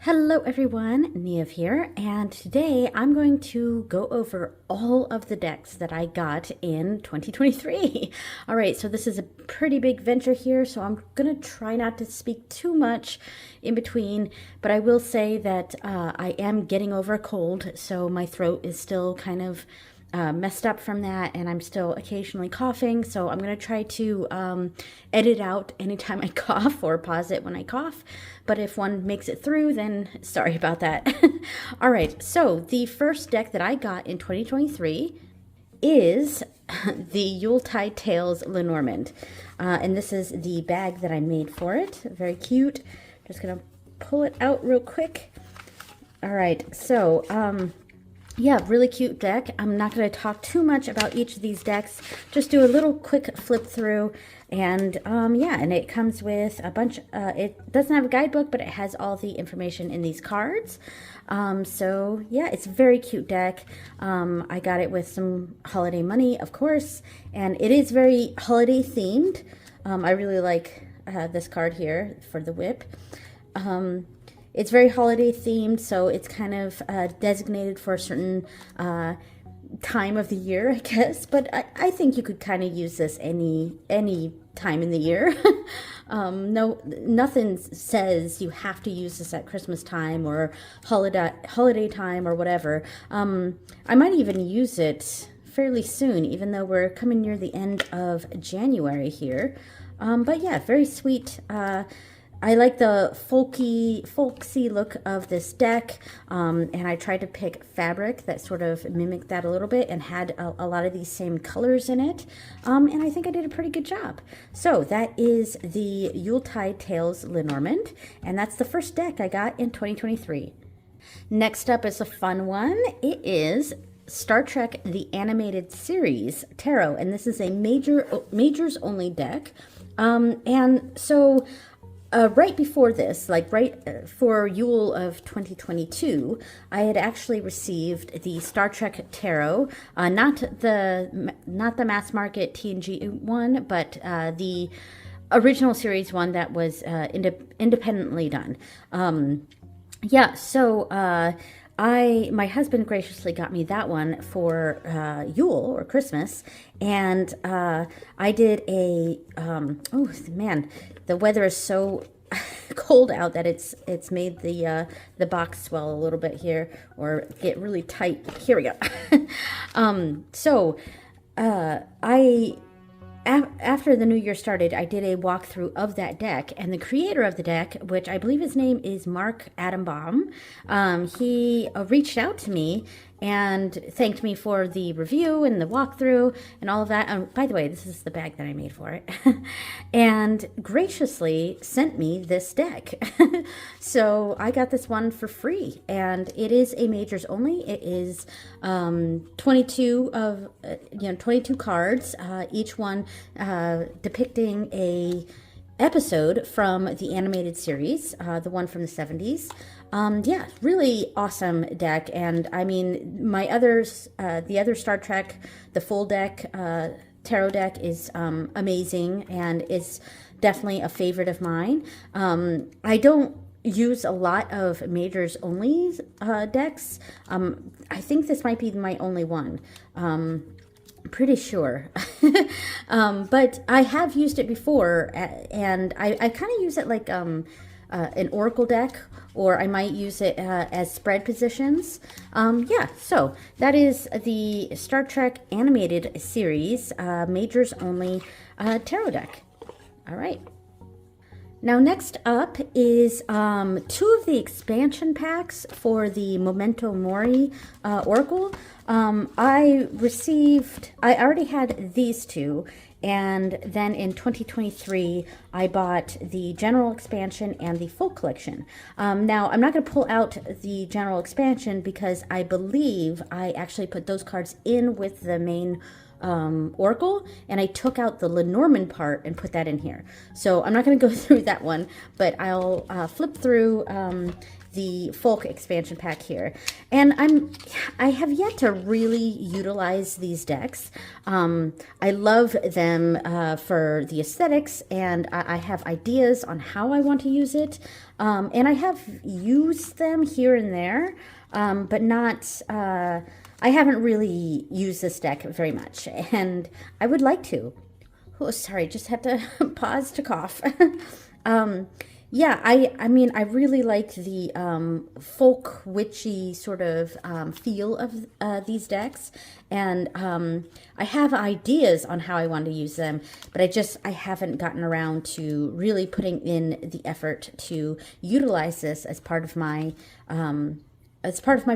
Hello everyone, Niev here, and today I'm going to go over all of the decks that I got in 2023. All right, so this is a pretty big venture here, so I'm going to try not to speak too much in between, but I will say that I am getting over a cold, so my throat is still kind of messed up from that, and I'm still occasionally coughing, so I'm going to try to edit out anytime I cough or pause it when I cough, but if one makes it through, then sorry about that. All right, so the first deck that I got in 2023 is the Yulai Tales Lenormand, and this is the bag that I made for it. Very cute. Just going to pull it out real quick. All right, so yeah, really cute deck. I'm not going to talk too much about each of these decks. Just do a little quick flip through. And yeah, and it comes with a bunch, it doesn't have a guidebook, but it has all the information in these cards. So yeah, it's a very cute deck. I got it with some holiday money, of course, and it is very holiday themed. I really like this card here for the whip. It's very holiday themed, so it's kind of designated for a certain time of the year, I guess. But I think you could kind of use this any time in the year. Nothing says you have to use this at Christmas time or holiday time or whatever. I might even use it fairly soon, even though we're coming near the end of January here. But yeah, very sweet. I like the folksy look of this deck, and I tried to pick fabric that sort of mimicked that a little bit and had a lot of these same colors in it, and I think I did a pretty good job. So that is the Yulai Tales Lenormand, and that's the first deck I got in 2023. Next up is a fun one. It is Star Trek The Animated Series Tarot, and this is a majors only deck, and so right before this, like for Yule of 2022, I had actually received the Star Trek Tarot, not the mass market TNG one, but the original series one that was independently done. Yeah, so my husband graciously got me that one for Yule or Christmas, and I did a oh man, the weather is so cold out that it's made the box swell a little bit here or get really tight. Here we go. So after the new year started, I did a walkthrough of that deck, and the creator of the deck, which I believe his name is Mark Adambaum, he reached out to me and thanked me for the review and the walkthrough and all of that. By the way, this is the bag that I made for it. And graciously sent me this deck. So I got this one for free, and it is a majors only. It is 22 cards, each one depicting a episode from the animated series, the one from the 70s. Yeah, really awesome deck. And I mean, the other Star Trek, the full deck, tarot deck is amazing and is definitely a favorite of mine. I don't use a lot of majors only decks. I think this might be my only one. Pretty sure. But I have used it before, and I kind of use it like an oracle deck, or I might use it as spread positions. Yeah, so that is the Star Trek animated series majors only tarot deck. All right. Now next up is two of the expansion packs for the Memento Mori Oracle. I already had these two, and then in 2023 I bought the general expansion and the full collection. Now I'm not going to pull out the general expansion because I believe I actually put those cards in with the main Oracle, and I took out the Lenormand part and put that in here. So I'm not going to go through that one, but I'll flip through the folk expansion pack here. And I have yet to really utilize these decks. I love them for the aesthetics, and I have ideas on how I want to use it. And I have used them here and there, but not, I haven't really used this deck very much, and I would like to. Oh, sorry, just had to pause to cough. Yeah, I mean, I really like the folk witchy sort of feel of these decks, and I have ideas on how I want to use them, but I haven't gotten around to really putting in the effort to utilize this as part of my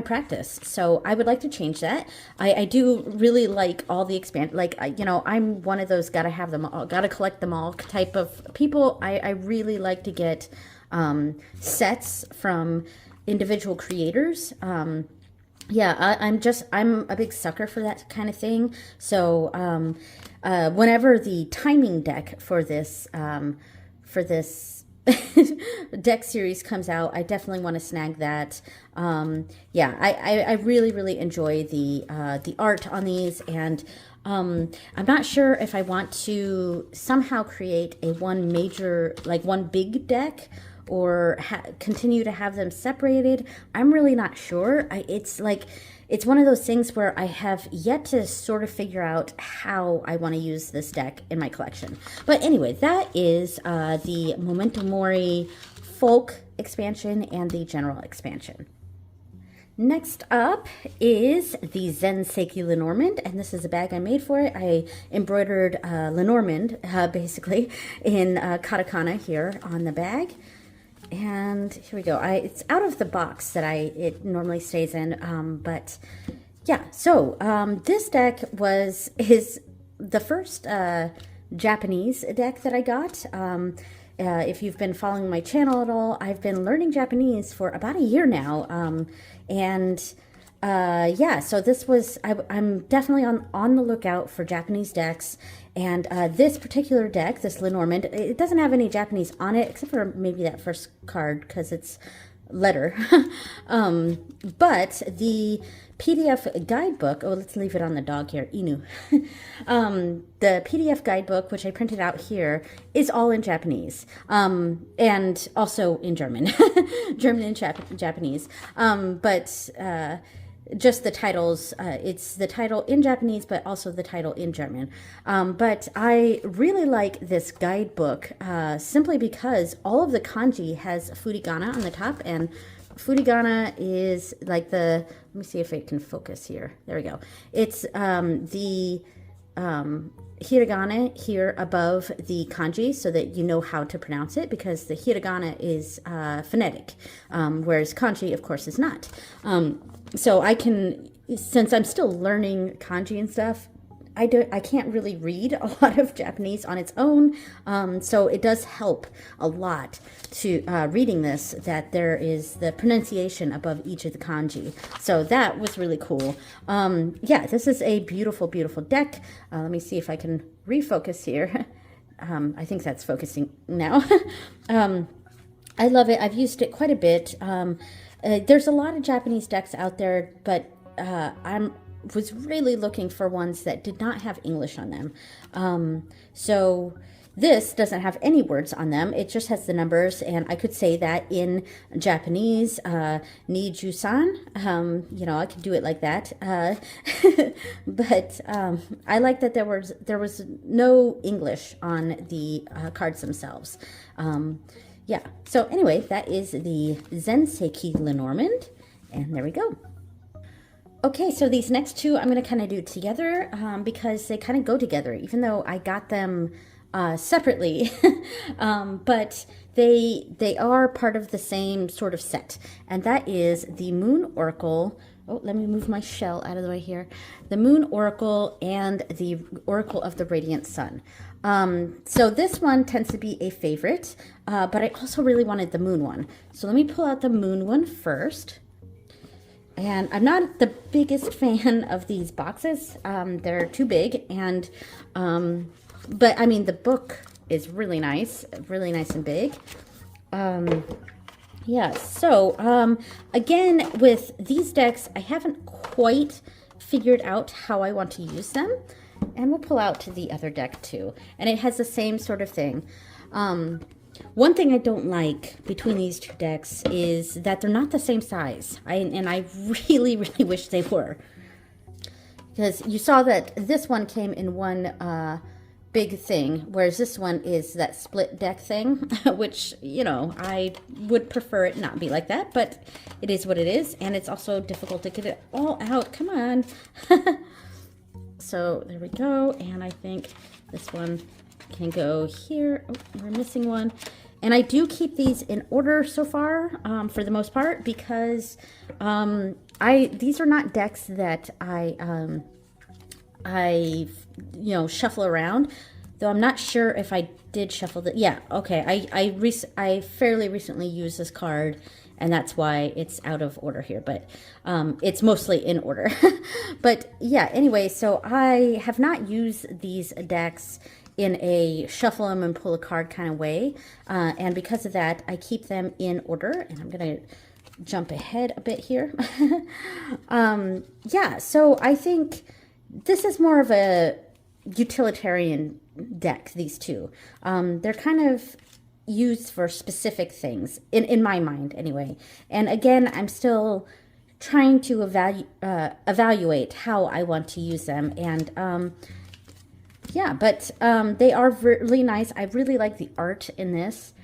practice. So I would like to change that. I do really like all the I'm one of those gotta have them all, gotta collect them all type of people. I really like to get sets from individual creators. Yeah, I'm a big sucker for that kind of thing. So whenever the timing deck for this deck series comes out, I definitely want to snag that. Yeah, I really, really enjoy the art on these, and I'm not sure if I want to somehow create one big deck, or continue to have them separated. I'm really not sure. It's one of those things where I have yet to sort of figure out how I want to use this deck in my collection. But anyway, that is the Memento Mori folk expansion and the general expansion. Next up is the Zenitsu Lenormand, and this is a bag I made for it. I embroidered Lenormand, basically, in katakana here on the bag. And here we go. It's out of the box that it normally stays in, but yeah. So this deck is the first Japanese deck that I got. If you've been following my channel at all, I've been learning Japanese for about a year now, and yeah. So I'm definitely on the lookout for Japanese decks. And this particular deck, this Lenormand, it doesn't have any Japanese on it, except for maybe that first card, because it's letter. But the PDF guidebook, let's leave it on the dog here, Inu. The PDF guidebook, which I printed out here, is all in Japanese, and also in German. German and Japanese. But just the titles, it's the title in Japanese, but also the title in German. But I really like this guidebook simply because all of the kanji has furigana on the top, and furigana is like let me see if it can focus here. There we go. It's the hiragana here above the kanji, so that you know how to pronounce it, because the hiragana is phonetic, whereas kanji, of course, is not. So I can, since I'm still learning kanji and stuff, I can't really read a lot of Japanese on its own, so it does help a lot to reading this, that there is the pronunciation above each of the kanji. So that was really cool. Yeah, this is a beautiful, beautiful deck. Let me see if I can refocus here. I think that's focusing now. I love it. I've used it quite a bit. There's a lot of Japanese decks out there, but I was really looking for ones that did not have English on them. So this doesn't have any words on them. It just has the numbers, and I could say that in Japanese, Niju-san. I could do it like that. But I like that there was no English on the cards themselves. Yeah, so anyway, that is the Zenitsu Lenormand, and there we go. Okay, so these next two I'm going to kind of do together because they kind of go together, even though I got them separately, but they are part of the same sort of set, and that is the Moon Oracle. Oh, let me move my shell out of the way here. The Moon Oracle and the Oracle of the Radiant Sun. So this one tends to be a favorite, but I also really wanted the Moon one. So let me pull out the Moon one first. And I'm not the biggest fan of these boxes. They're too big, and but I mean, the book is really nice and big. Yeah, so again, with these decks, I haven't quite figured out how I want to use them. And we'll pull out the other deck too. And it has the same sort of thing. One thing I don't like between these two decks is that they're not the same size. And I really, really wish they were. Because you saw that this one came in one big thing, whereas this one is that split deck thing, which, you know, I would prefer it not be like that, but it is what it is, and it's also difficult to get it all out. Come on. So there we go, and I think this one can go here. Oh, we're missing one. And I do keep these in order so far, for the most part, because these are not decks that I you know, shuffle around. Though I'm not sure if I did shuffle the. Yeah, okay. I fairly recently used this card, and that's why it's out of order here. But it's mostly in order. But yeah. Anyway, so I have not used these decks in a shuffle them and pull a card kind of way. And because of that, I keep them in order. And I'm going to jump ahead a bit here. Yeah, so I think this is more of a utilitarian deck, these two. They're kind of used for specific things, in my mind anyway. And again, I'm still trying to evaluate how I want to use them. And yeah, but they are really nice. I really like the art in this.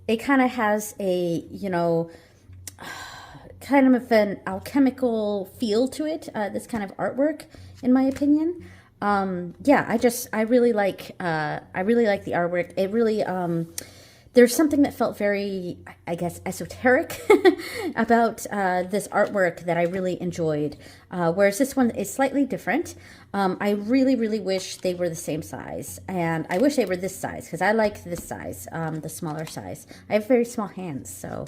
It kind of has a, you know, kind of an alchemical feel to it, this kind of artwork, in my opinion. Yeah, I really like the artwork. It really, there's something that felt very, I guess, esoteric about this artwork that I really enjoyed. Whereas this one is slightly different. I really, really wish they were the same size. And I wish they were this size, because I like this size, the smaller size. I have very small hands, so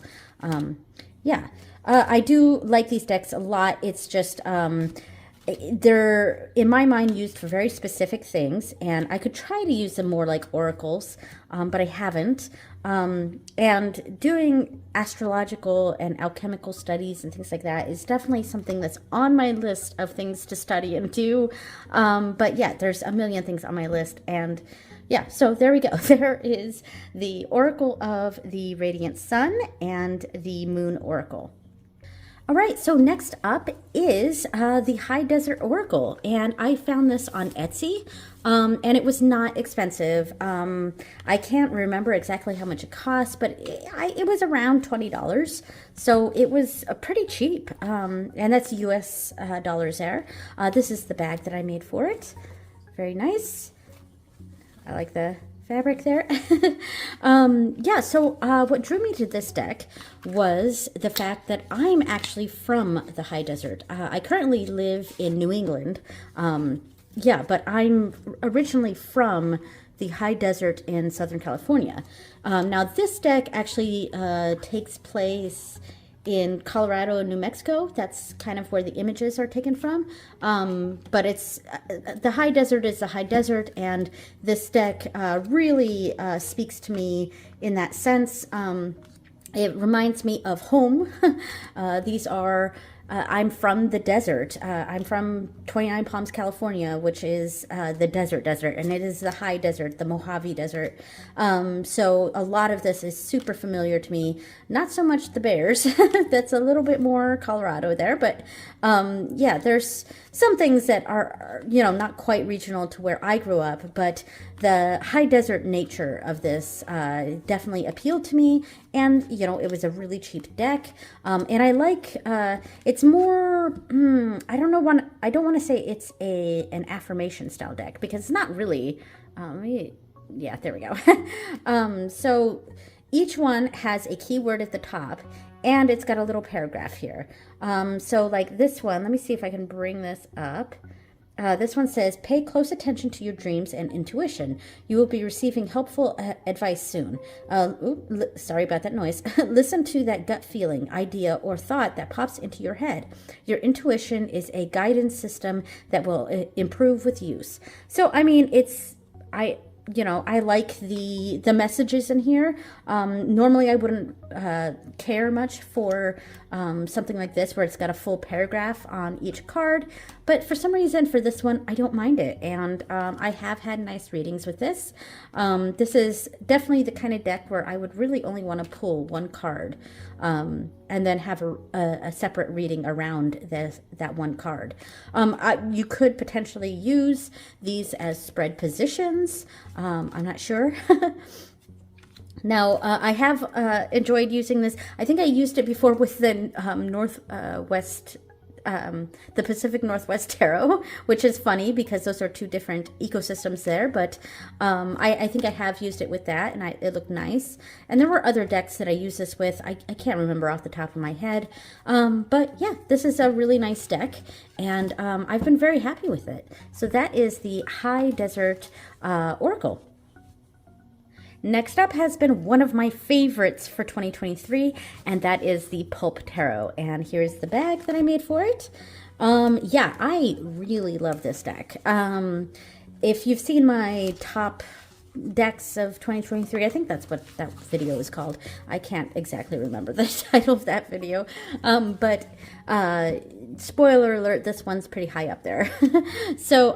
yeah. I do like these decks a lot. It's just, they're, in my mind, used for very specific things, and I could try to use them more like oracles, but I haven't. And doing astrological and alchemical studies and things like that is definitely something that's on my list of things to study and do. But yeah, there's a million things on my list, and yeah, so there we go. There is the Oracle of the Radiant Sun and the Moon Oracle. All right, so next up is the High Desert Oracle, and I found this on Etsy, and it was not expensive. I can't remember exactly how much it cost, but it was around $20, so it was pretty cheap, and that's US dollars there. This is the bag that I made for it. Very nice. I like the fabric there. Yeah, so what drew me to this deck was the fact that I'm actually from the high desert. I currently live in New England. Yeah, but I'm originally from the high desert in Southern California. Now this deck actually takes place in Colorado and New Mexico. That's kind of where the images are taken from. But it's the high desert is the high desert, and this deck really speaks to me in that sense. It reminds me of home. These are I'm from the desert. I'm from 29 Palms, California, which is the desert, and it is the high desert, the Mojave Desert. So a lot of this is super familiar to me. Not so much the bears. That's a little bit more Colorado there, but yeah, there's some things that are, you know, not quite regional to where I grew up, but the high desert nature of this definitely appealed to me. And, you know, it was a really cheap deck. And I like, it's more, I don't want to say it's an affirmation style deck, because it's not really. Yeah, there we go. So each one has a keyword at the top, and it's got a little paragraph here. So like this one, let me see if I can bring this up. This one says, pay close attention to your dreams and intuition. You will be receiving helpful advice soon. Sorry about that noise. Listen to that gut feeling, idea, or thought that pops into your head. Your intuition is a guidance system that will improve with use. So, I mean, you know, I like the messages in here. Normally I wouldn't care much for something like this where it's got a full paragraph on each card, but for some reason for this one I don't mind it, and I have had nice readings with this. This is definitely the kind of deck where I would really only want to pull one card and then have a separate reading around that one card. You could potentially use these as spread positions. I'm not sure. Now, I have enjoyed using this. I think I used it before with the the Pacific Northwest Tarot, which is funny because those are two different ecosystems there. But I think I have used it with that, and it looked nice. And there were other decks that I used this with. I can't remember off the top of my head. But yeah, this is a really nice deck, and I've been very happy with it. So that is the High Desert Oracle. Next up has been one of my favorites for 2023, and that is the Pulp Tarot. And here's the bag that I made for it. Yeah, I really love this deck. If you've seen my top decks of 2023, I think that's what that video is called. I can't exactly remember the title of that video, but spoiler alert, this one's pretty high up there. So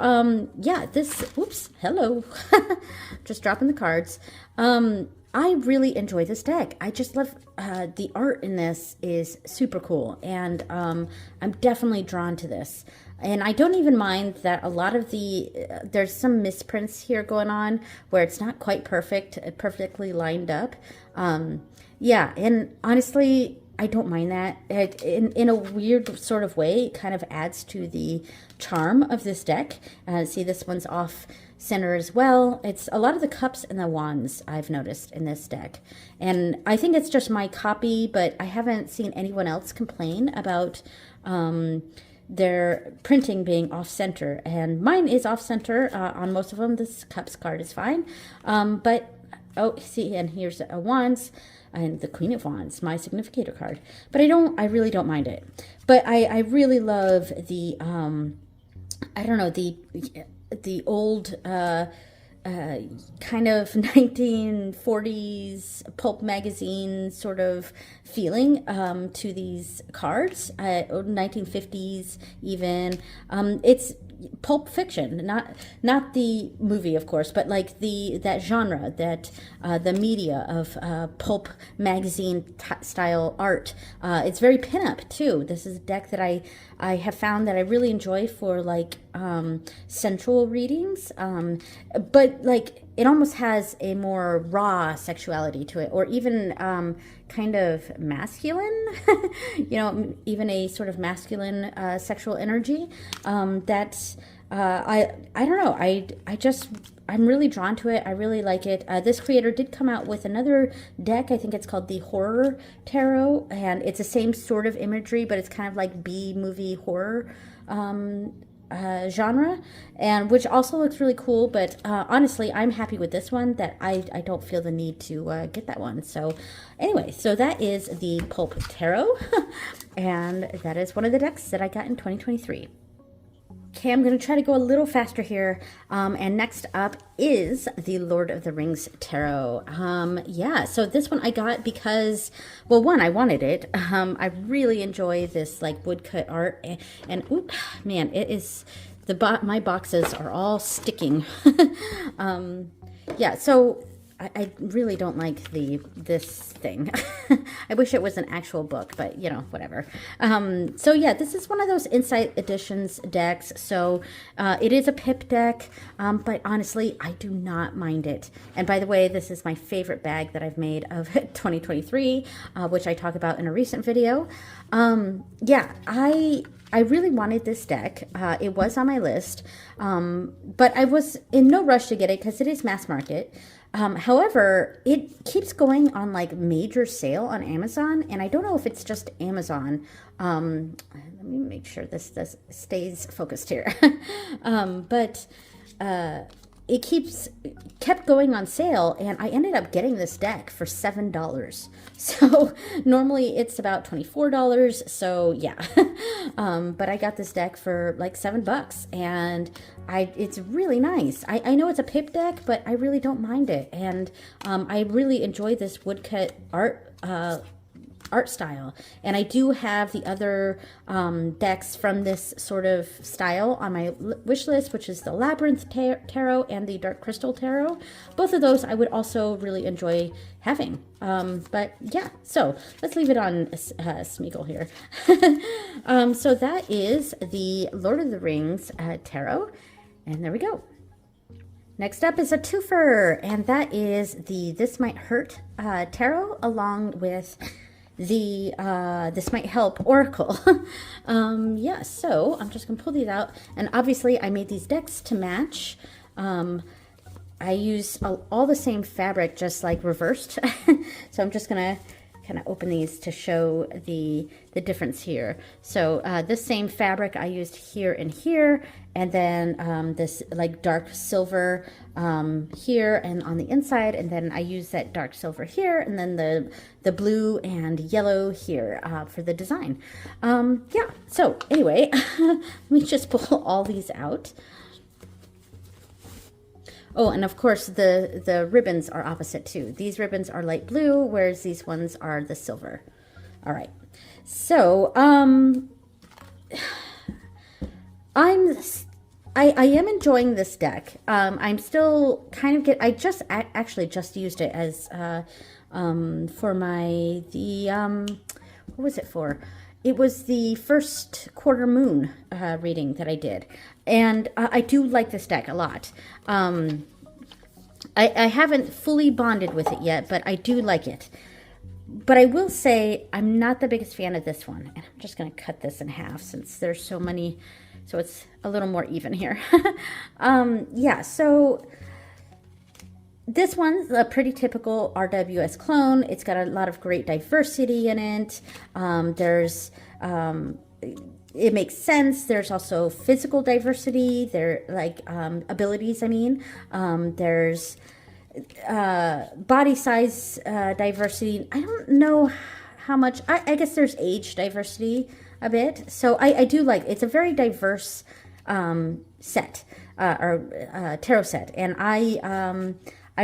yeah, oops, hello. Just dropping the cards. I really enjoy this deck. I just love the art in this is super cool, and I'm definitely drawn to this. And I don't even mind that a lot of there's some misprints here going on where it's not quite perfectly lined up. Yeah, and honestly, I don't mind that. In a weird sort of way, it kind of adds to the charm of this deck. See, this one's off center as well. It's a lot of the cups and the wands I've noticed in this deck. And I think it's just my copy, but I haven't seen anyone else complain about their printing being off center, and mine is off center on most of them. This cups card is fine, but oh, see, and here's a wands and the Queen of Wands, my significator card. But I really don't mind it. But I really love the I don't know, the old kind of 1940s pulp magazine sort of feeling to these cards, 1950s even. It's pulp fiction, not the movie, of course, but like that genre, that the media of pulp magazine style art. It's very pinup too. This is a deck that I have found that I really enjoy for like sensual readings, but like it almost has a more raw sexuality to it, or even kind of masculine, you know, even a sort of masculine sexual energy. That I don't know. I'm really drawn to it. I really like it. This creator did come out with another deck. I think it's called the Horror Tarot, and it's the same sort of imagery, but it's kind of like B-movie horror genre, and which also looks really cool. But honestly, I'm happy with this one, that I don't feel the need to get that one. So anyway, so that is the Pulp Tarot, and that is one of the decks that I got in 2023. Okay, I'm going to try to go a little faster here. And next up is the Lord of the Rings Tarot. Yeah, so this one I got because, well, one, I wanted it. I really enjoy this like woodcut art, and ooh, man, it is, my boxes are all sticking. Yeah, so I really don't like this thing. I wish it was an actual book, but you know, whatever. So yeah, this is one of those Insight Editions decks. So it is a pip deck, but honestly, I do not mind it. And by the way, this is my favorite bag that I've made of 2023, which I talk about in a recent video. Yeah, I really wanted this deck. It was on my list, but I was in no rush to get it because it is mass market. However, it keeps going on like major sale on Amazon, and I don't know if it's just Amazon. Let me make sure this stays focused here. But it kept going on sale, and I ended up getting this deck for $7. So normally it's about $24. So yeah, but I got this deck for like $7, and it's really nice. I know it's a pip deck, but I really don't mind it, and I really enjoy this woodcut art style. And I do have the other decks from this sort of style on my wish list, which is the Labyrinth Tarot and the Dark Crystal Tarot. Both of those I would also really enjoy having. But yeah, so let's leave it on Smeagol here. So that is the Lord of the Rings Tarot. And there we go. Next up is a twofer, and that is the This Might Hurt Tarot, along with the This Might Help Oracle. Yeah, so I'm just gonna pull these out, and obviously I made these decks to match. I use all the same fabric, just like reversed. So I'm just gonna kind of open these to show the difference here. So this same fabric I used here and here, and then this like dark silver here and on the inside, and then I use that dark silver here, and then the blue and yellow here for the design. Yeah, so anyway, let me just pull all these out. Oh, and of course the ribbons are opposite too. These ribbons are light blue, whereas these ones are the silver. All right, so I am enjoying this deck. I'm still kind of I actually just used it as for my what was it for? It was the first quarter moon reading that I did, and I do like this deck a lot. I haven't fully bonded with it yet, but I do like it. But I will say I'm not the biggest fan of this one, and I'm just going to cut this in half since there's so many, so it's a little more even here. Yeah, so this one's a pretty typical RWS clone. It's got a lot of great diversity in it. It makes sense. There's also physical diversity. There, like abilities, I mean. There's body size diversity. I don't know how much. I guess there's age diversity a bit. So I do like, it's a very diverse set, or tarot set. And I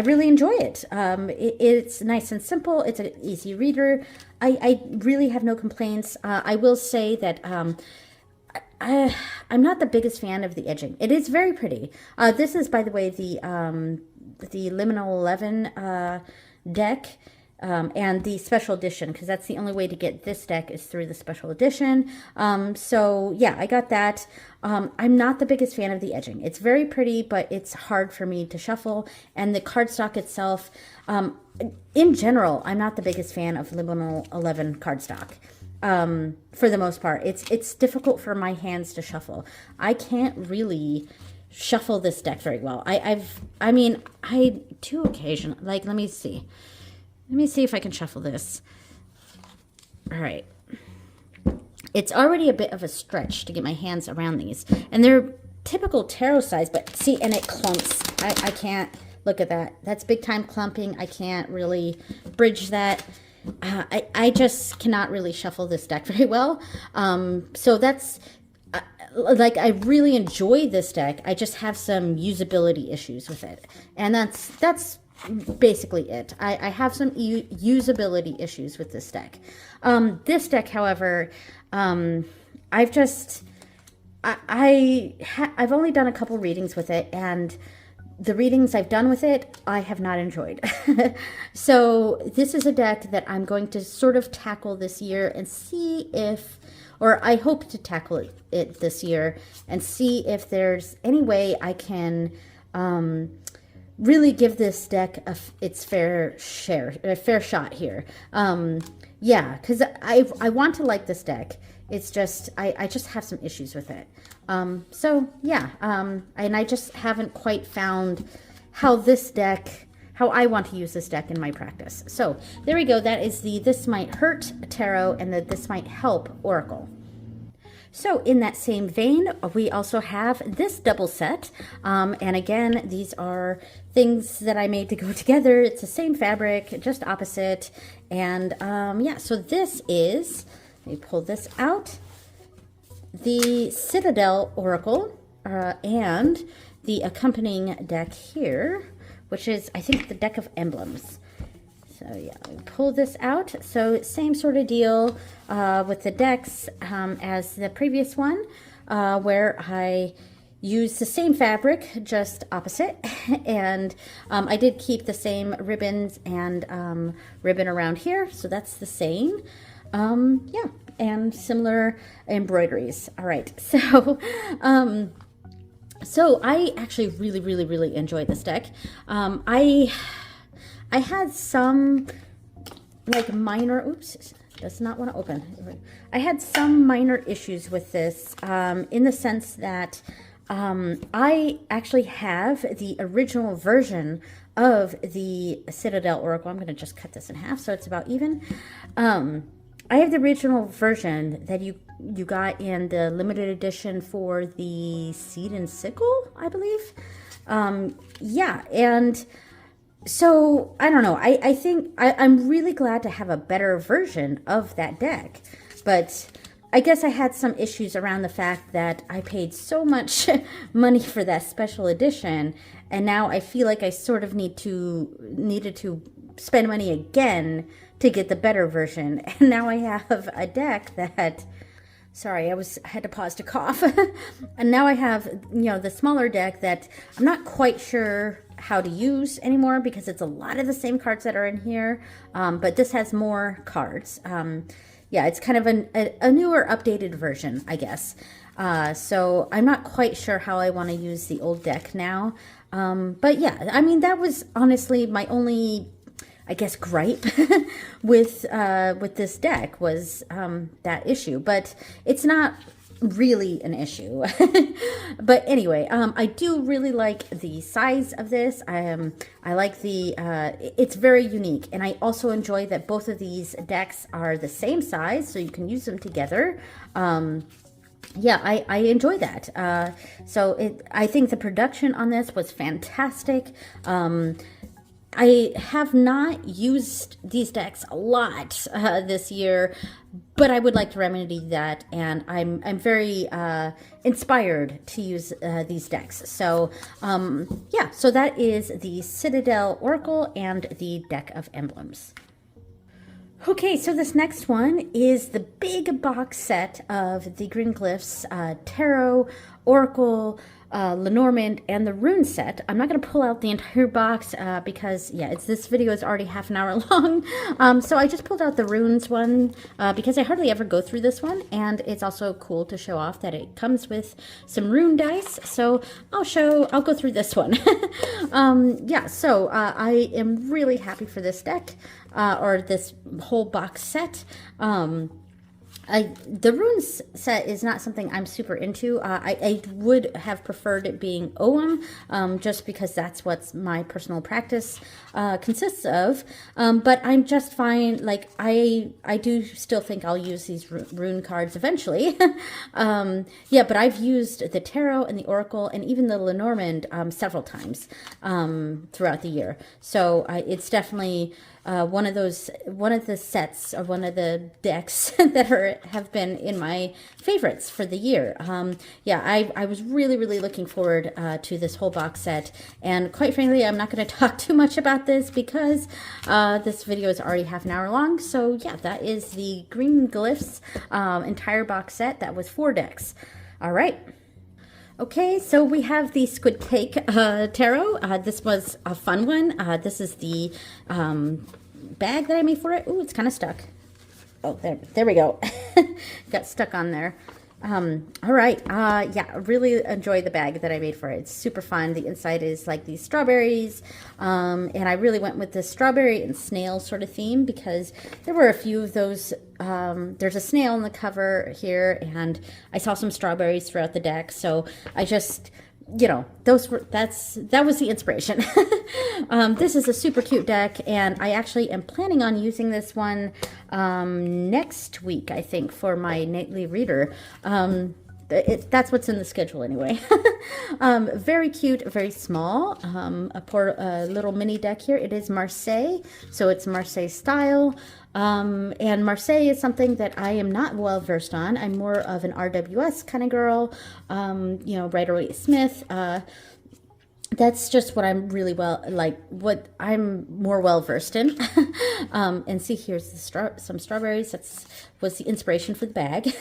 really enjoy it. It's nice and simple. It's an easy reader. I really have no complaints. I will say that I'm not the biggest fan of the edging. It is very pretty. This is, by the way, the Liminal 11 deck. And the special edition, because that's the only way to get this deck is through the special edition. So yeah, I got that. I'm not the biggest fan of the edging. It's very pretty, but it's hard for me to shuffle. And the cardstock itself, in general, I'm not the biggest fan of Liminal 11 cardstock. For the most part, it's difficult for my hands to shuffle. I can't really shuffle this deck very well. I mean, I do occasionally. Like, let me see. Let me see if I can shuffle this. All right. It's already a bit of a stretch to get my hands around these. And they're typical tarot size, but see, and it clumps. I can't, look at that. That's big time clumping. I can't really bridge that. I just cannot really shuffle this deck very well. So that's, like, I really enjoy this deck. I just have some usability issues with it. And that's basically it. I have some usability issues with this deck. This deck, however, I've only done a couple readings with it, and the readings I've done with it, I have not enjoyed. So this is a deck that I'm going to sort of tackle this year and see if, or I hope to tackle it this year and see if there's any way I can really give this deck its fair shot here. Yeah, because I want to like this deck. It's just, I just have some issues with it. So yeah, and I just haven't quite found how I want to use this deck in my practice. So there we go. That is the This Might Hurt Tarot and the This Might Help Oracle. So in that same vein, we also have this double set. And again, these are things that I made to go together. It's the same fabric, just opposite. And yeah, so this is, let me pull this out, the Citadel Oracle and the accompanying deck here, which is, I think, the deck of emblems. So yeah, let me pull this out. So same sort of deal with the decks as the previous one, where I use the same fabric, just opposite. And I did keep the same ribbons and ribbon around here, so that's the same. Yeah, and similar embroideries. All right, so so I actually really enjoyed this deck. I had some like minor, oops, does not want to open. I had some minor issues with this in the sense that I actually have the original version of the Citadel Oracle. I'm going to just cut this in half so it's about even. I have the original version that you got in the limited edition for the Seed and Sickle, I believe. Yeah, and so I don't know. I think I'm really glad to have a better version of that deck, but I guess I had some issues around the fact that I paid so much money for that special edition, and now I feel like I sort of needed to spend money again to get the better version. And now I have a deck that, sorry, I had to pause to cough. And now I have, the smaller deck that I'm not quite sure how to use anymore because it's a lot of the same cards that are in here, but this has more cards. Yeah, it's kind of a newer, updated version, I guess. So I'm not quite sure how I want to use the old deck now. But yeah, I mean, that was honestly my only, I guess, gripe with this deck was that issue. But it's not really an issue. But anyway, I do really like the size of this. I like it's very unique, and I also enjoy that both of these decks are the same size, so you can use them together. Yeah, I enjoy that. So I think the production on this was fantastic. I have not used these decks a lot this year, but I would like to remedy that, and I'm very inspired to use these decks. So yeah, so that is the Citadel Oracle and the deck of emblems. Okay, so this next one is the big box set of the Green Glyphs Tarot, Oracle, Lenormand, and the rune set. I'm not going to pull out the entire box because, yeah, this video is already half an hour long. So I just pulled out the runes one because I hardly ever go through this one, and it's also cool to show off that it comes with some rune dice. So I'll go through this one. Yeah, so I am really happy for this deck or this whole box set. The runes set is not something I'm super into. I would have preferred it being OM, just because that's what my personal practice consists of. But I'm just fine. Like I do still think I'll use these rune cards eventually. Yeah, but I've used the Tarot and the Oracle and even the Lenormand several times throughout the year. So it's definitely one of the sets or one of the decks that have been in my favorites for the year. Yeah, I was really looking forward to this whole box set, and quite frankly, I'm not going to talk too much about this because this video is already half an hour long. So yeah, that is the Green Glyphs entire box set. That was 4 decks. All right. Okay, so we have the Squid Cake Tarot. This was a fun one. This is the bag that I made for it. Ooh, it's kind of stuck. Oh, there we go. Got stuck on there. All right. Yeah, I really enjoyed the bag that I made for it. It's super fun. The inside is like these strawberries. And I really went with the strawberry and snail sort of theme because there were a few of those. There's a snail on the cover here, and I saw some strawberries throughout the deck. So I just you know, that was the inspiration. This is a super cute deck, and I actually am planning on using this one next week, I think, for my nightly reader. That's what's in the schedule anyway. Very cute, very small. A poor little mini deck here. It is Marseille, so it's Marseille style. And Marseille is something that I am not well versed on. I'm more of an RWS kind of girl, you know, Rider-Waite Smith. That's just what I'm really what I'm more well versed in. And see, here's some strawberries. Was the inspiration for the bag.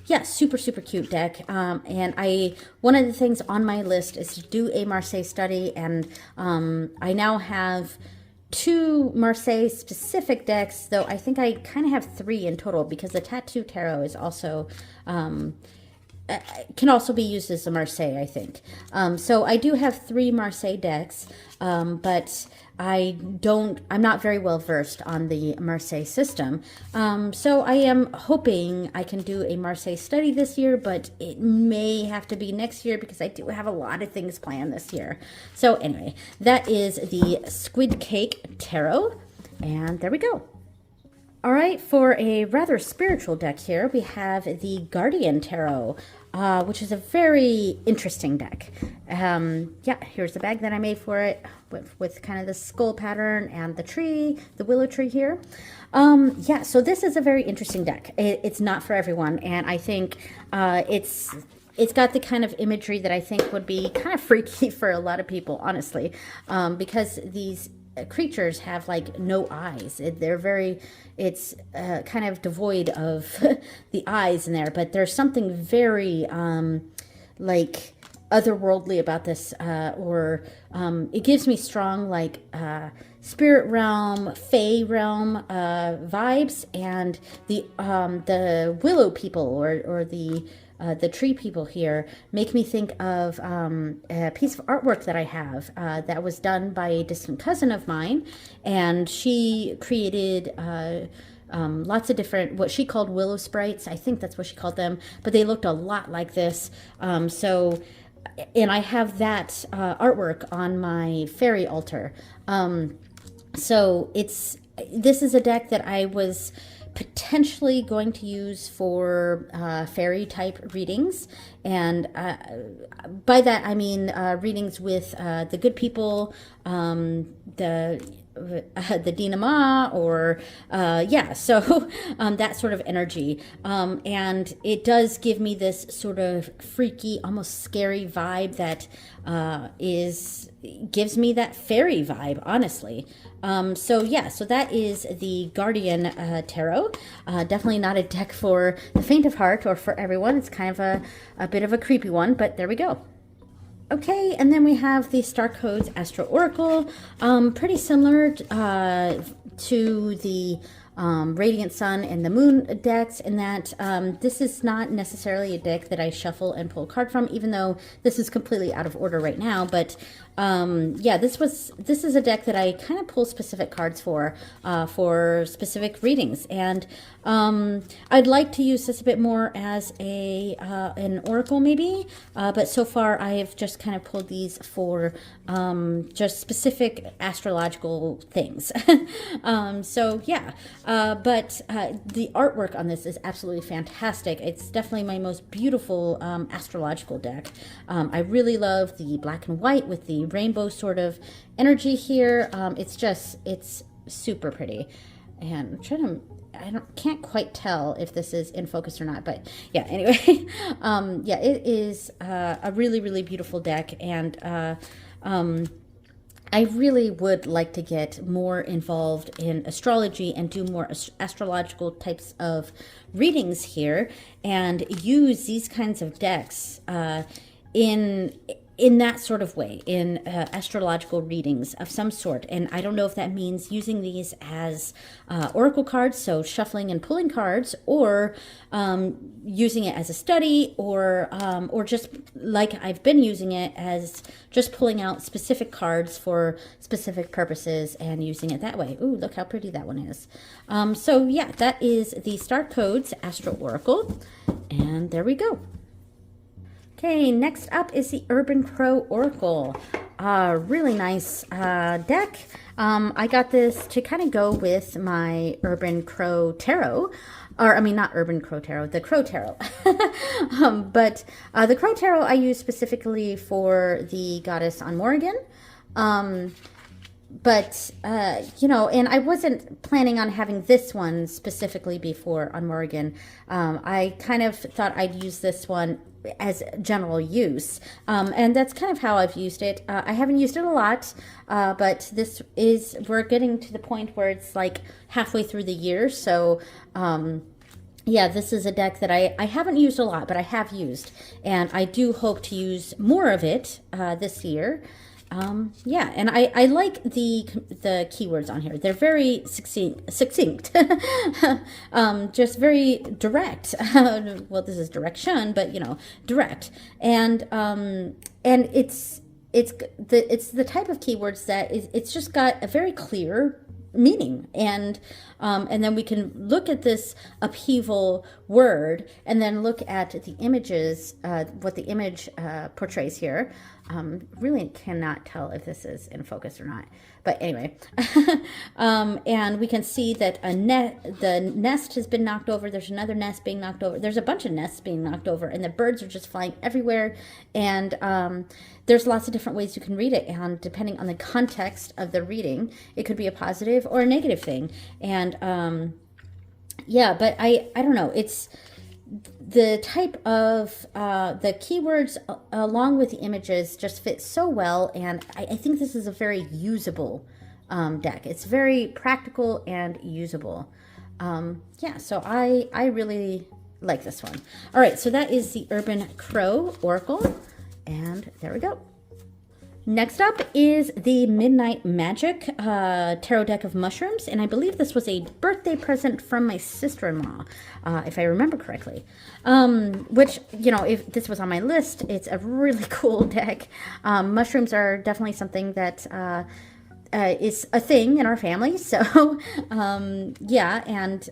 Yeah, super, super cute deck. And one of the things on my list is to do a Marseille study, and I now have 2 Marseille specific decks, though I think I kind of have 3 in total, because the Tattoo Tarot is also can also be used as a Marseille, I think. So I do have 3 Marseille decks, but I'm not very well versed on the Marseille system. So I am hoping I can do a Marseille study this year, but it may have to be next year because I do have a lot of things planned this year. So anyway, that is the Squid Cake Tarot, and there we go. All right, for a rather spiritual deck here, we have the Guardian Tarot, which is a very interesting deck. Yeah, here's the bag that I made for it with kind of the skull pattern and the tree, the willow tree here. Yeah, so this is a very interesting deck. It's not for everyone, and I think it's got the kind of imagery that I think would be kind of freaky for a lot of people, honestly, because these creatures have like no eyes. It's kind of devoid of the eyes in there, but there's something very like otherworldly about this, or it gives me strong like spirit realm, fae realm vibes, and the willow people or the tree people here make me think of a piece of artwork that I have that was done by a distant cousin of mine, and she created lots of different, what she called willow sprites. I think that's what she called them, but they looked a lot like this. And I have that artwork on my fairy altar. So this is a deck that I was potentially going to use for fairy type readings, and by that I mean readings with the good people, the Dinama, or yeah, so that sort of energy, and it does give me this sort of freaky, almost scary vibe that gives me that fairy vibe, honestly. So yeah, so that is the Guardian Tarot. Definitely not a deck for the faint of heart or for everyone. It's kind of a bit of a creepy one, but there we go. Okay, and then we have the Star Codes Astral Oracle, pretty similar to the Radiant Sun and the Moon decks, in that this is not necessarily a deck that I shuffle and pull a card from, even though this is completely out of order right now. But yeah, this is a deck that I kind of pull specific cards for specific readings, and I'd like to use this a bit more as an oracle maybe, but so far I have just kind of pulled these for just specific astrological things. So yeah, but the artwork on this is absolutely fantastic. It's definitely my most beautiful astrological deck. I really love the black and white with the rainbow sort of energy here. It's super pretty, and I'm trying to, can't quite tell if this is in focus or not, but yeah, anyway, yeah, it is a really, really beautiful deck, and I really would like to get more involved in astrology and do more astrological types of readings here, and use these kinds of decks in that sort of way, in astrological readings of some sort. And I don't know if that means using these as oracle cards, so shuffling and pulling cards, or using it as a study, or just like I've been using it as just pulling out specific cards for specific purposes and using it that way. Ooh, look how pretty that one is. So yeah, that is the Star Codes Astral Oracle, and there we go. Okay, next up is the Urban Crow Oracle. Really nice deck. I got this to kind of go with my Urban Crow Tarot. Or, I mean, not Urban Crow Tarot, the Crow Tarot. But the Crow Tarot I use specifically for the goddess on Morrigan. But, you know, and I wasn't planning on having this one specifically before on Morrigan. I kind of thought I'd use this one as general use. And that's kind of how I've used it. I haven't used it a lot, but we're getting to the point where it's like halfway through the year. So, yeah, this is a deck that I haven't used a lot, but I have used. And I do hope to use more of it this year. Yeah, and I like the keywords on here. They're very succinct. Just very direct. Well, this is direction, but you know, direct. And it's the type of keywords that it's just got a very clear meaning, and then we can look at this upheaval word and then look at the images, what the image portrays here. Really cannot tell if this is in focus or not, but anyway. And we can see that the nest has been knocked over. There's another nest being knocked over. There's a bunch of nests being knocked over, and the birds are just flying everywhere. And there's lots of different ways you can read it, and depending on the context of the reading, it could be a positive or a negative thing. And yeah, but I don't know. It's the type of the keywords along with the images just fit so well, and I think this is a very usable deck. It's very practical and usable. Yeah, so I really like this one. All right, so that is the Urban Crow Oracle, and there we go. Next up is the Midnight Magic tarot deck of mushrooms, and I believe this was a birthday present from my sister-in-law, if I remember correctly. Which, you know, if this was on my list, it's a really cool deck. Mushrooms are definitely something that is a thing in our family, so yeah, and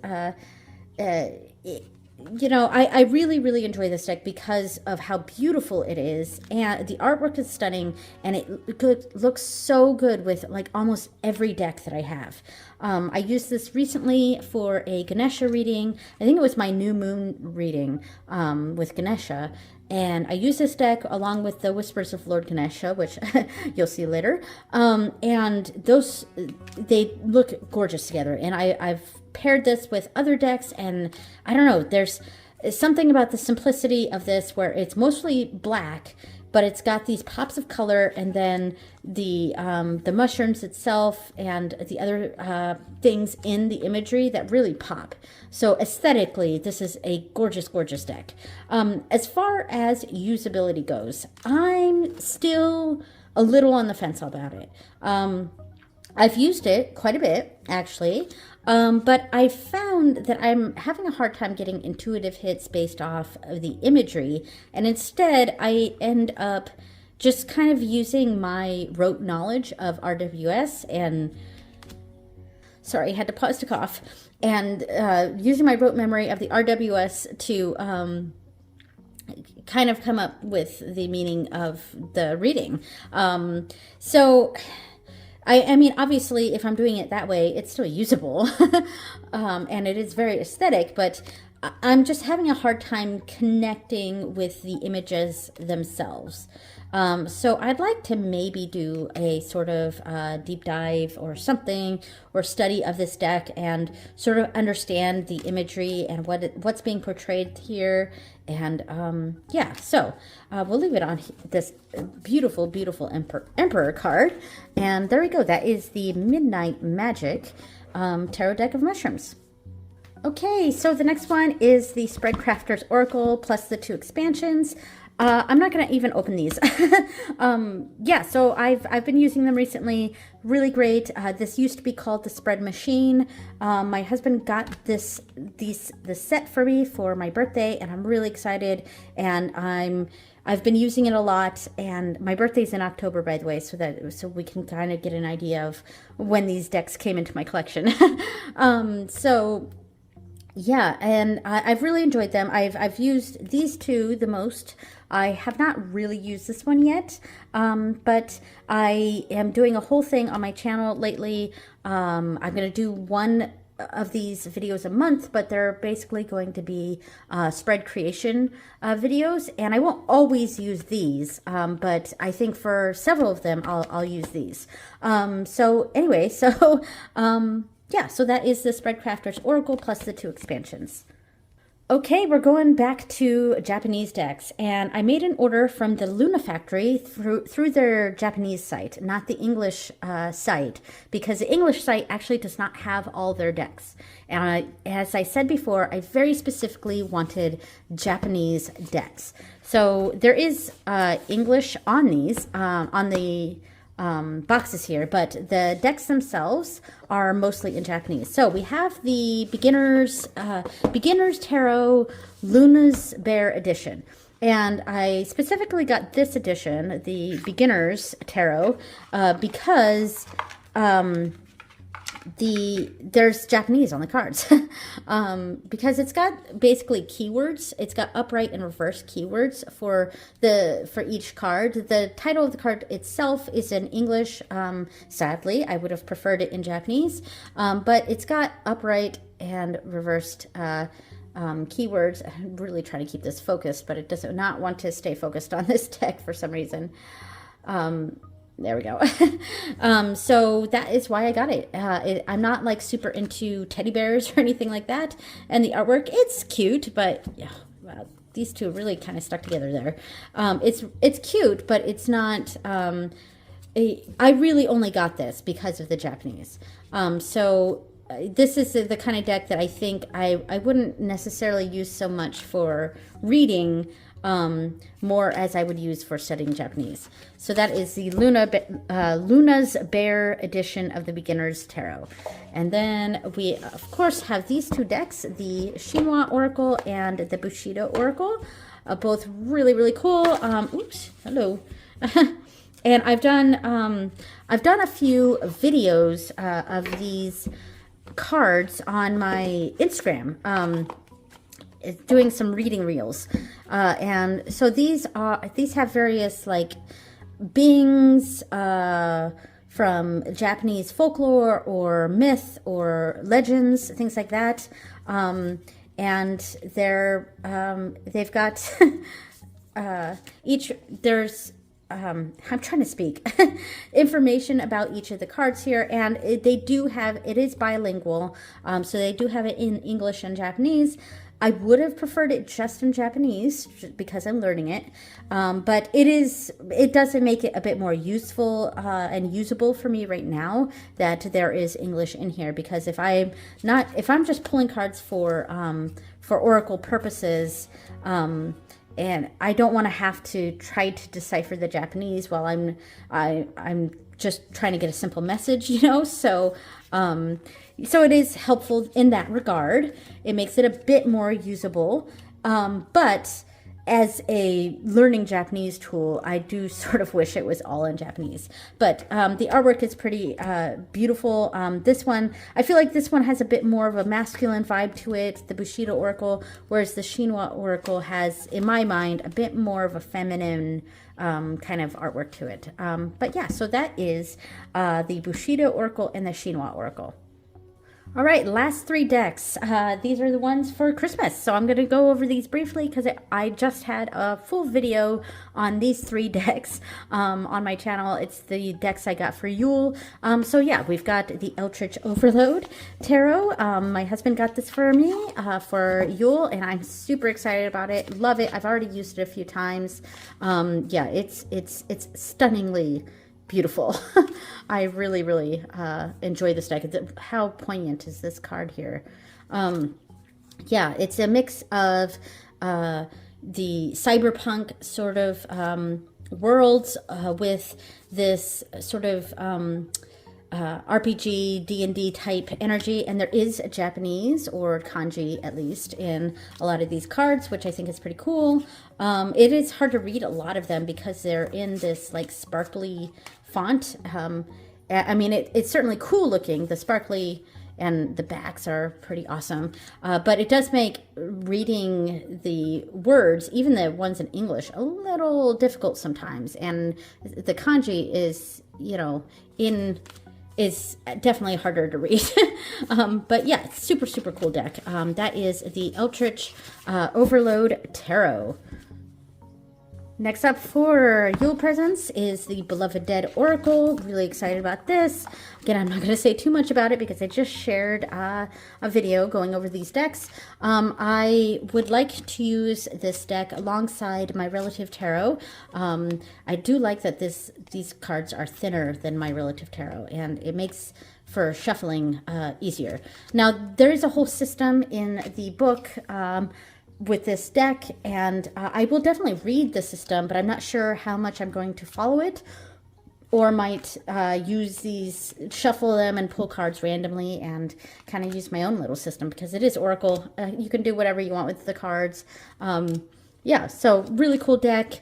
you know, I really, really enjoy this deck because of how beautiful it is, and the artwork is stunning, and it looks so good with like almost every deck that I have. I used this recently for a Ganesha reading. I think it was my new moon reading with Ganesha, and I use this deck along with the Whispers of Lord Ganesha, which you'll see later. And those, they look gorgeous together, and I've paired this with other decks, and I don't know, there's something about the simplicity of this where it's mostly black, but it's got these pops of color, and then the mushrooms itself and the other things in the imagery that really pop. So aesthetically, this is a gorgeous, gorgeous deck. As far as usability goes, I'm still a little on the fence about it. I've used it quite a bit, actually. But I found that I'm having a hard time getting intuitive hits based off of the imagery, and instead I end up just kind of using my rote knowledge of RWS and, sorry, I had to pause to cough, and using my rote memory of the RWS to kind of come up with the meaning of the reading. So I mean, obviously, if I'm doing it that way, it's still usable, and it is very aesthetic, but I'm just having a hard time connecting with the images themselves. So I'd like to maybe do a sort of deep dive or something, or study of this deck and sort of understand the imagery and what's being portrayed here. And yeah, so we'll leave it on this beautiful, beautiful Emperor card. And there we go. That is the Midnight Magic tarot deck of mushrooms. Okay, so the next one is the Spreadcrafters Oracle plus the 2 expansions. I'm not going to even open these. Yeah, so I've been using them recently. Really great. This used to be called the Spread Machine. My husband got this set for me for my birthday, and I'm really excited. And I've been using it a lot. And my birthday's in October, by the way, so we can kind of get an idea of when these decks came into my collection. So Yeah, and I've really enjoyed them. I've used these two the most. I have not really used this one yet, but I am doing a whole thing on my channel lately. I'm going to do one of these videos a month, but they're basically going to be spread creation videos, and I won't always use these, but I think for several of them I'll use these. So anyway, so yeah, so that is the Spreadcrafters Oracle plus the 2 expansions. Okay, we're going back to Japanese decks, and I made an order from the Luna Factory through their Japanese site, not the English site, because the English site actually does not have all their decks. And as I said before, I very specifically wanted Japanese decks. So there is English on these, on the boxes here, but the decks themselves are mostly in Japanese. So we have the Beginner's Tarot Luna's Bear edition. And I specifically got this edition, the Beginner's Tarot, because there's Japanese on the cards. Because it's got basically keywords. It's got upright and reverse keywords for each card. The title of the card itself is in English. Sadly, I would have preferred it in Japanese, but it's got upright and reversed keywords. I'm really trying to keep this focused, but it does not want to stay focused on this deck for some reason. There we go. So that is why I got it. I'm not like super into teddy bears or anything like that. And the artwork, it's cute, but yeah, wow, these two really kind of stuck together there. It's cute, but it's not. I really only got this because of the Japanese. So this is the kind of deck that I think I wouldn't necessarily use so much for reading. More as I would use for studying Japanese. So that is the Luna's Bear edition of the Beginner's Tarot. And then we, of course, have these two decks, the Shinwa Oracle and the Bushido Oracle, both really, really cool. Oops, hello. And I've done a few videos of these cards on my Instagram. Doing some reading reels, and so these have various like beings from Japanese folklore or myth or legends, things like that, and they've got I'm trying to speak information about each of the cards here, and it is bilingual, so they do have it in English and Japanese. I would have preferred it just in Japanese because I'm learning it, but it does make it a bit more useful and usable for me right now that there is English in here, because if I'm just pulling cards for Oracle purposes, and I don't want to have to try to decipher the Japanese while I'm just trying to get a simple message, so it is helpful in that regard. It makes it a bit more usable, but as a learning Japanese tool, I do sort of wish it was all in Japanese. But the artwork is pretty beautiful. This one, I feel like this one has a bit more of a masculine vibe to it, the Bushido Oracle, whereas the Shinwa Oracle has, in my mind, a bit more of a feminine kind of artwork to it. But yeah, so that is the Bushido Oracle and the Shinwa Oracle. All right, last 3 decks. These are the ones for Christmas. So I'm going to go over these briefly because I just had a full video on these 3 decks on my channel. It's the decks I got for Yule. So yeah, we've got the Eldritch Overload Tarot. My husband got this for me for Yule, and I'm super excited about it. Love it. I've already used it a few times. Yeah, it's stunningly beautiful. I really, really enjoy this deck. How poignant is this card here? Yeah, it's a mix of the cyberpunk sort of worlds with this sort of RPG, D&D type energy, and there is a Japanese or kanji at least in a lot of these cards, which I think is pretty cool. It is hard to read a lot of them because they're in this like sparkly font. I mean, it's certainly cool looking, the sparkly and the backs are pretty awesome. But it does make reading the words, even the ones in English, a little difficult sometimes. And the kanji is, you know, is definitely harder to read. But yeah, it's super, super cool deck. That is the Eldritch Overload Tarot. Next up for Yule presents is the Beloved Dead Oracle. Really excited about this. Again, I'm not going to say too much about it because I just shared a video going over these decks. I would like to use this deck alongside my Relative Tarot. I do like that these cards are thinner than my Relative Tarot, and it makes for shuffling easier. Now, there is a whole system in the book with this deck, and I will definitely read the system, but I'm not sure how much I'm going to follow it, or might use these, shuffle them and pull cards randomly and kind of use my own little system, because it is Oracle. You can do whatever you want with the cards. Yeah, so really cool deck.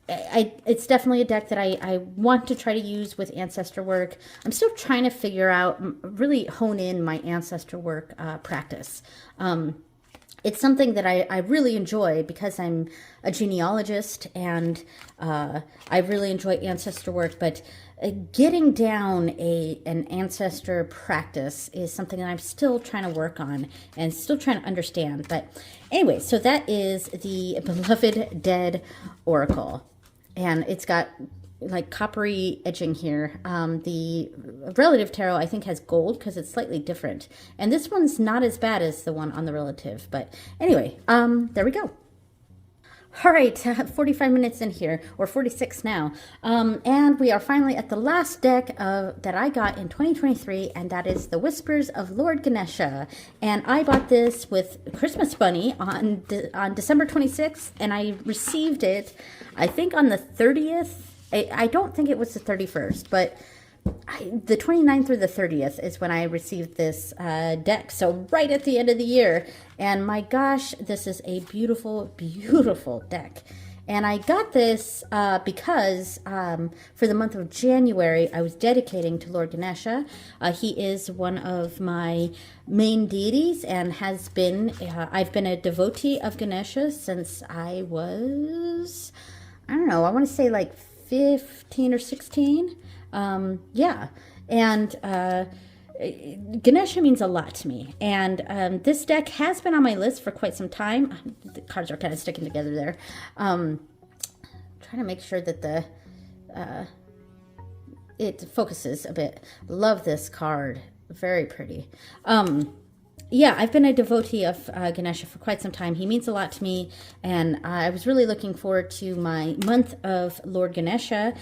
It's definitely a deck that I want to try to use with ancestor work. I'm still trying to figure out, really hone in my ancestor work practice. It's something that I really enjoy because I'm a genealogist, and I really enjoy ancestor work, but getting down an ancestor practice is something that I'm still trying to work on and still trying to understand. But anyway, so that is the Beloved Dead Oracle, and it's got like coppery edging here. The Relative Tarot, I think, has gold because it's slightly different. And this one's not as bad as the one on the Relative. But anyway, there we go. All right, 45 minutes in here, or 46 now. And we are finally at the last deck that I got in 2023, and that is the Whispers of Lord Ganesha. And I bought this with Christmas Bunny on December 26th, and I received it, I think, on the 30th. I don't think it was the 31st, but the 29th or the 30th is when I received this deck. So right at the end of the year. And my gosh, this is a beautiful, beautiful deck. And I got this because for the month of January, I was dedicating to Lord Ganesha. He is one of my main deities and has been, I've been a devotee of Ganesha since I was, I don't know, I want to say like 15 or 16. Yeah. And Ganesha means a lot to me. And this deck has been on my list for quite some time. The cards are kind of sticking together there. Trying to make sure that it focuses a bit. Love this card. Very pretty. Yeah, I've been a devotee of Ganesha for quite some time. He means a lot to me, and I was really looking forward to my month of Lord Ganesha,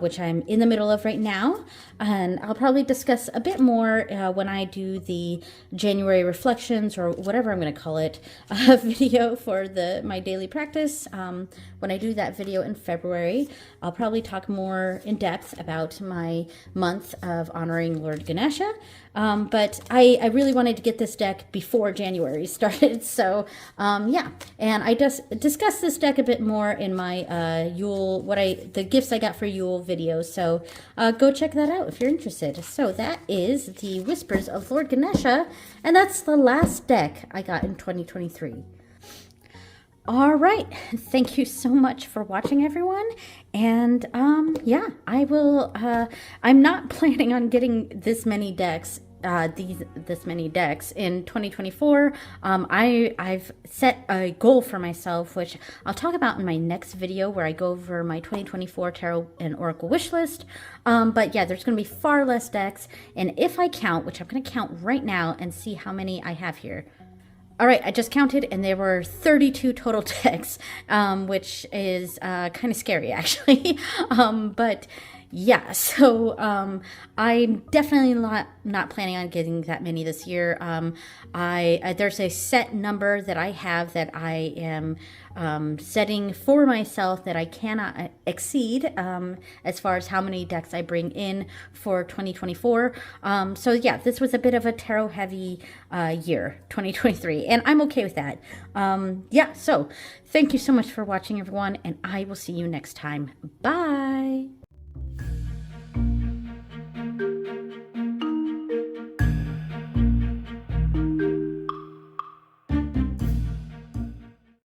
which I'm in the middle of right now. And I'll probably discuss a bit more when I do the January reflections, or whatever I'm going to call it, video for my daily practice. When I do that video in February, I'll probably talk more in depth about my month of honoring Lord Ganesha. But I really wanted to get this deck before January started. So, yeah. And I just discussed this deck a bit more in my Yule, the gifts I got for Yule video. So, go check that out if you're interested. So that is the Whispers of Lord Ganesha. And that's the last deck I got in 2023. All right. Thank you so much for watching, everyone. And yeah, I will, I'm not planning on getting this many decks, this many decks in 2024. I've set a goal for myself, which I'll talk about in my next video, where I go over my 2024 Tarot and Oracle wish list. But yeah, there's going to be far less decks. And if I count, which I'm going to count right now and see how many I have here. All right, I just counted, and there were 32 total decks, which is kind of scary, actually. But yeah, so I'm definitely not planning on getting that many this year. There's a set number that I have that I am setting for myself that I cannot exceed as far as how many decks I bring in for 2024. So yeah, this was a bit of a tarot heavy year, 2023, and I'm okay with that. Yeah, so thank you so much for watching, everyone, and I will see you next time. Bye.